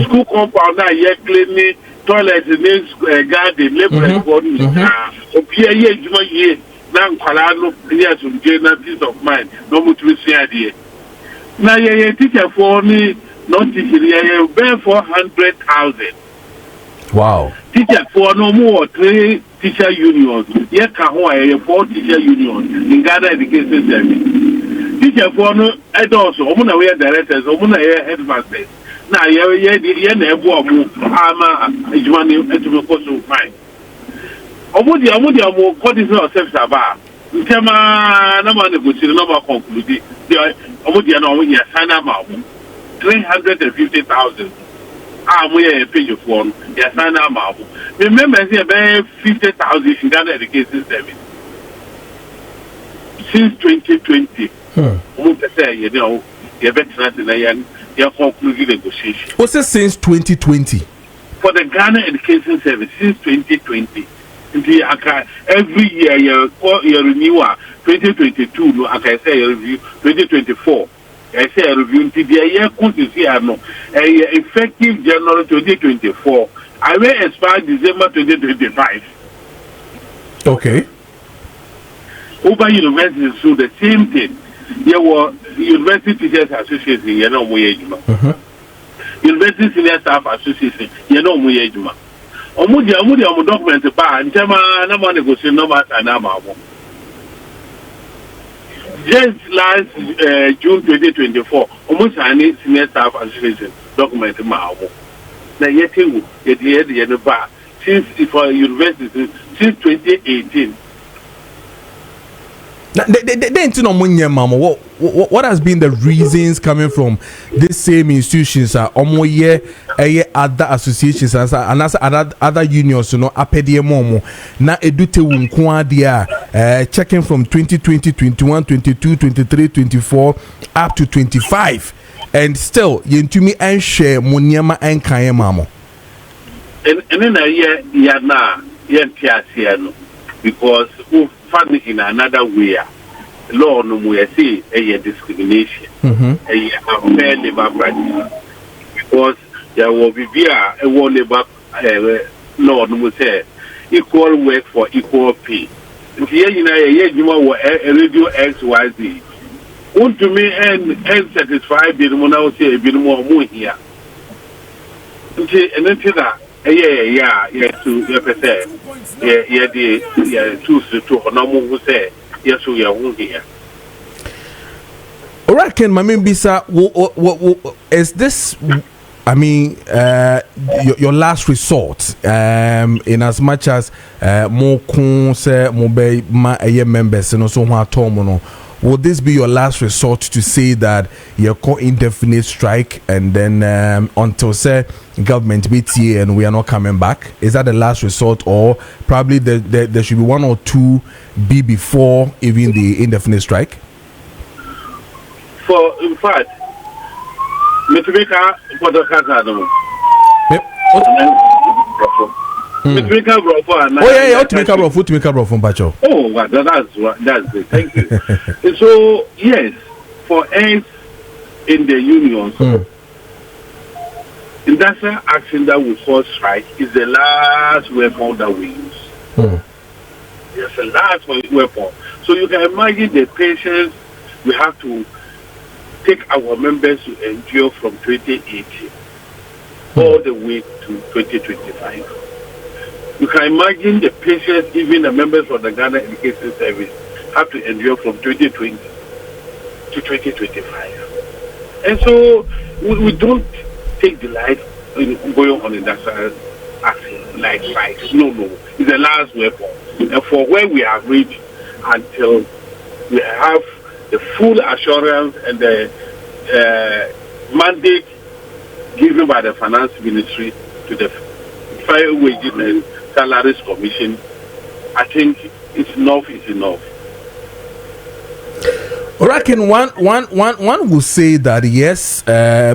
School compound now, yeah, cleaning toilet, garden, labor, Opia, yeah, now, Kalano, yes, peace of mind, no much to see idea. Now, yeah, teacher for me, not teaching, yeah, bear 400,000. Wow. Teacher for no more 3 teacher unions. Yes, Kahua, 4 teacher unions in Ghana Education Service. Teacher for no adults, Omuna directors, Omuna headmasters. Now, yeah, never ama Ijmani to be so fine. Omudia mo cordis no self saba. Ntema na ma negotiate no ma conclude. Omudia no ya sana ma 350,000. Mo ya page for no ya sana ma. Remember say about 50,000 in Ghana Education Service. Since 2020. Mo say you know, you better na ya conclude negotiation. What's it since 2020? For the Ghana Education Service since 2020. Every year you renew 2022 no I can say review 2024 I say review until the year no effective January 2024 I will expire December 2025. Okay. Over universities so the same thing. There were University Teachers Association, you know, University Senior Staff Association, you know, Omudia document ba ntema na mo negotiate no matter na ma mo. Just last June 2024, Omusani Senior Staff Association document ma mo. Na yetewu ye no ba since for university since 2018. What has been the reasons coming from these same institutions? Other associations and other unions, you know, apedie momo na edute wunkwadia checking from 2020, 21, 22, 23, 24 up to 25, and still yentumi and share moniama and kaye mamo. And then yeah na no because who fund in another way. Law no more say a discrimination, a fair labor practice, because there will be a war labor law no more say equal work for equal pay. And here you know a radio XYZ. Want to me and satisfied the money say a bit more here. And then that yeah to normal say. Yes, we are here. All right, Ken, Bisa, is this, I mean, your last resort, in as much as more members and also would this be your last resort to say that you're called indefinite strike and then until say government BTA and we are not coming back? Is that the last resort, or probably there should be 1 or 2 be before even the indefinite strike? For in fact, Metrika for the Kazano. To make a bro from Bacho. Oh, that's good. Thank you. So yes, for us in the unions, industrial action that we call strike is the last weapon that we use. It's the last weapon. So you can imagine the patience we have to take our members to endure from 2018 all the way to 2025. You can imagine the patience even the members of the Ghana Education Service have to endure from 2020 to 2025. And so we don't take delight in going on industrial action like strikes. No. It's the last weapon. And for where we have reached until we have the full assurance and the mandate given by the Finance Ministry to the Fair Wages and Salaries Commission, I think it's enough. I reckon one will say that yes,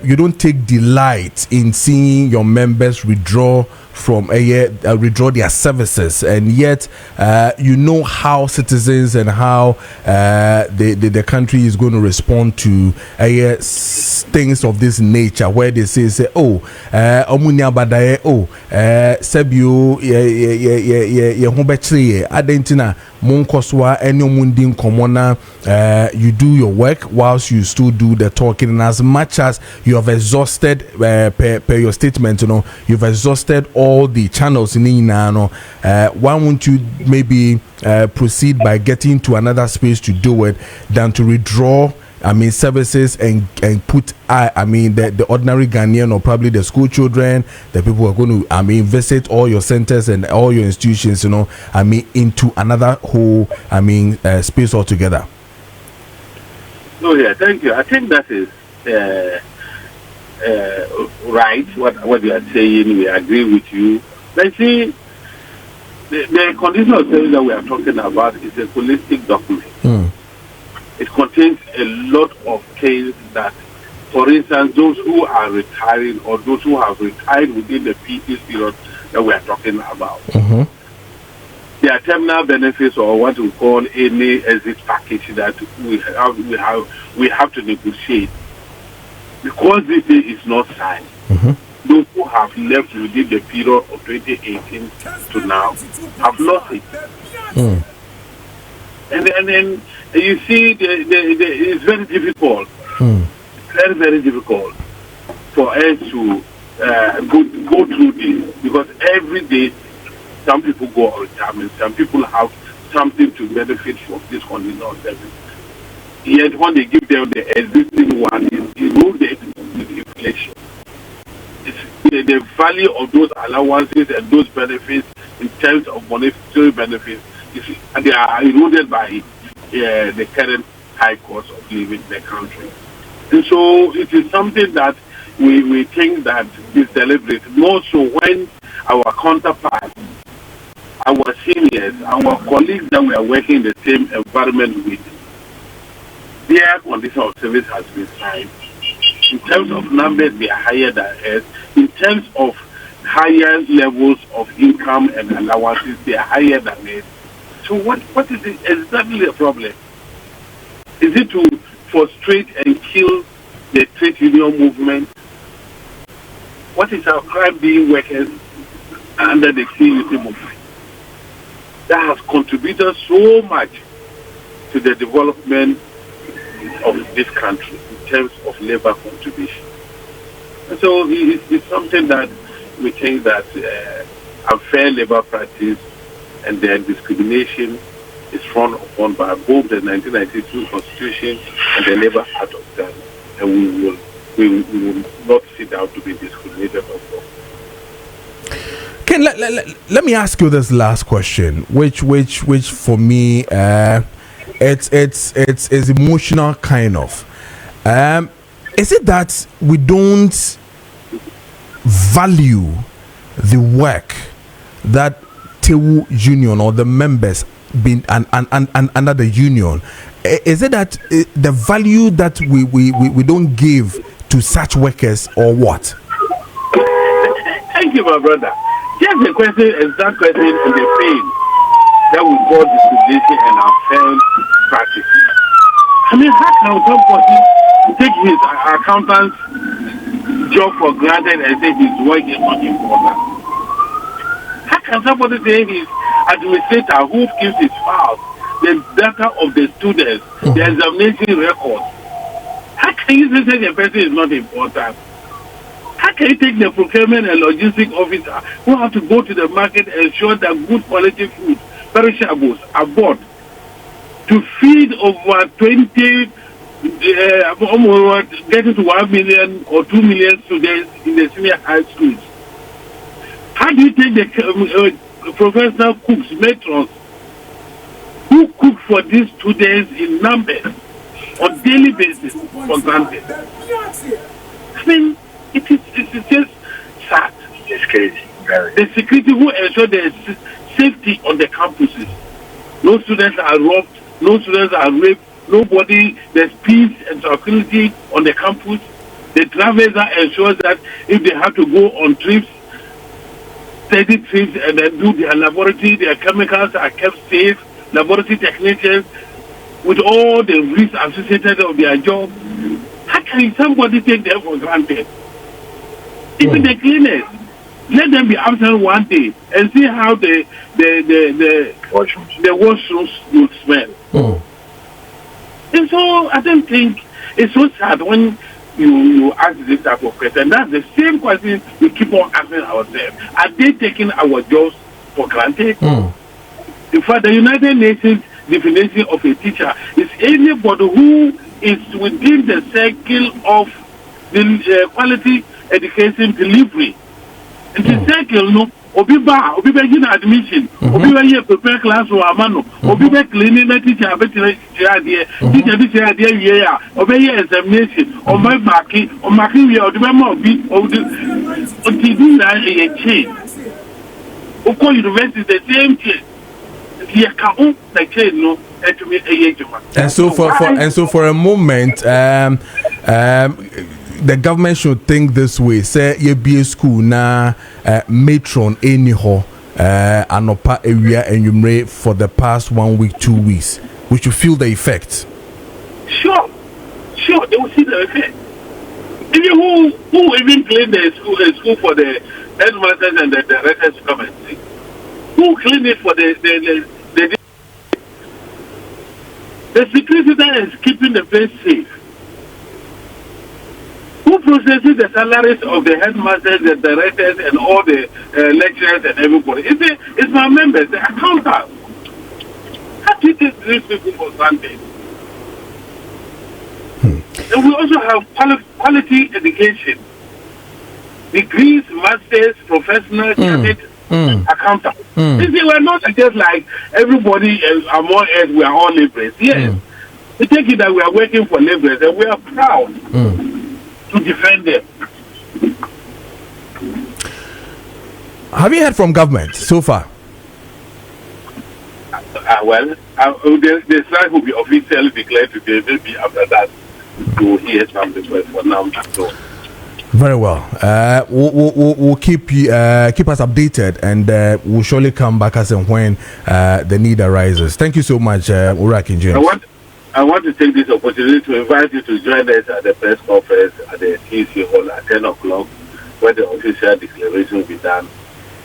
you don't take delight in seeing your members withdraw from withdraw their services, and yet you know how citizens and how the country is going to respond to things of this nature, where they say oh omunya badaye oh sebio ye hobetre adentina monkoswa eni omundin komona. You do your work whilst you still do the talking, and as much as you have exhausted per your statement, you've exhausted all the channels in Inano, why won't you maybe proceed by getting to another space to do it than to withdraw services and put the ordinary Ghanaian or probably the school children, the people who are going to visit all your centers and all your institutions, into another whole space altogether. No, yeah, thank you. I think that is right. What you are saying, we agree with you. But see, the conditional service that we are talking about is a holistic document. It contains a lot of things that, for instance, those who are retiring or those who have retired within the PT period that we are talking about. There are terminal benefits, or what we call any exit package that we have to negotiate, because this thing is not signed. Those who have left within the period of 2018 to now have lost it. And then you see, it's very difficult, very, very difficult for us to go through this, because every day some people go on retirement, some people have something to benefit from this conditional service. Yet when they give them the existing one, it's eroded with inflation. The value of those allowances and those benefits in terms of monetary benefits, they are eroded by the current high cost of living in the country. And so it is something that we think that is deliberate, more so when our counterparts, our seniors, our colleagues that we are working in the same environment with, their condition of service has been signed. In terms of numbers, they are higher than us. In terms of higher levels of income and allowances, they are higher than us. So what is exactly the problem? Is it to frustrate and kill the trade union movement? What is our crime being workers under the TEWU-TUC movement that has contributed so much to the development of this country in terms of labor contribution? And so it's something that we think that unfair labor practice and then discrimination is frowned upon by both the 1992 Constitution and the Labor Act of Ghana, and we will not sit down to be discriminated upon. Okay, let me ask you this last question, which for me, it's emotional kind of. Is it that we don't value the work that TEWU Union or the members been and under the union? Is it that the value that we don't give to such workers, or what? Thank you, my brother. Just the question, exact question on the pain that we call discrimination and unfair practices. I mean, how can somebody take his accountant's job for granted and say his work is not important? How can somebody say his administrator who keeps his files, the data of the students, the examination records, how can you say the person is not important? How can you take the procurement and logistics officer who have to go to the market and ensure that good quality food, perishables, are bought to feed over 20, getting to 1 million or 2 million students in the senior high schools? How do you take the professional cooks, matrons, who cook for these students in numbers on daily basis for granted? I mean, it's just sad. It's crazy. The security who ensure there is safety on the campuses. No students are robbed, no students are raped, Nobody, there's peace and tranquility on the campus. The drivers that ensures that if they have to go on trips, steady trips, and then do their laboratory, their chemicals are kept safe. Laboratory technicians, with all the risks associated of their job, how can somebody take them for granted? Even the cleaners, let them be absent one day and see how the washrooms will smell. And so I don't think it's so sad when you ask this type of question. That's the same question we keep on asking ourselves. Are they taking our jobs for granted? In fact, the United Nations definition of a teacher is anybody who is within the circle of the quality education delivery. And the circle, no, obi begin admission, obi be prepare class or amano, obi be cleaning the teacher, teacher idea, obi examination, or my marking, or marking your be of the TV a change. Of course, university is the same thing. And so for a moment, the government should think this way. Say you be a school na matron anyhow anopa area and you may for the past 1 week, 2 weeks. We should feel the effect. Sure, they will see the effect. Even who even clean the school for the headmasters and the directors to come and see? Who clean it for the security that is keeping the place safe? Who processes the salaries of the headmasters, the directors, and all the lecturers and everybody? It's my members, the accountants. How do you take these people for granted? And we also have quality education. Degrees, masters, professional, accountants. We're not just like everybody among us, we are all laborers. Yes. We take it that we are working for laborers and we are proud to defend them. Have you heard from government so far? The strike will be officially declared today. Maybe after that, we'll hear something. But for now, so. Very well. We'll keep us updated, and we'll surely come back as and when the need arises. Thank you so much, Uraki James. I want to take this opportunity to invite you to join us at the press conference at the TEC Hall at 10 o'clock, where the official declaration will be done.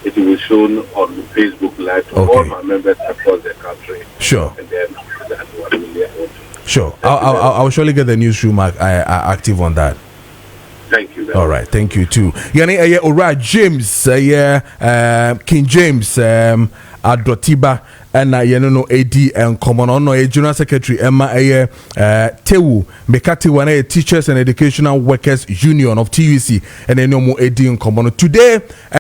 It will be shown on Facebook Live to all my members across the country. Sure. And then that's what we'll Sure. I'll surely get the newsroom active on that. Thank you. All right, thank you too. Yani Ora James, King James, Adotiba, and no AD and common on no General Secretary Emma TEWU Mekati Wane Teachers and Educational Workers Union of TUC and no more AD in common today.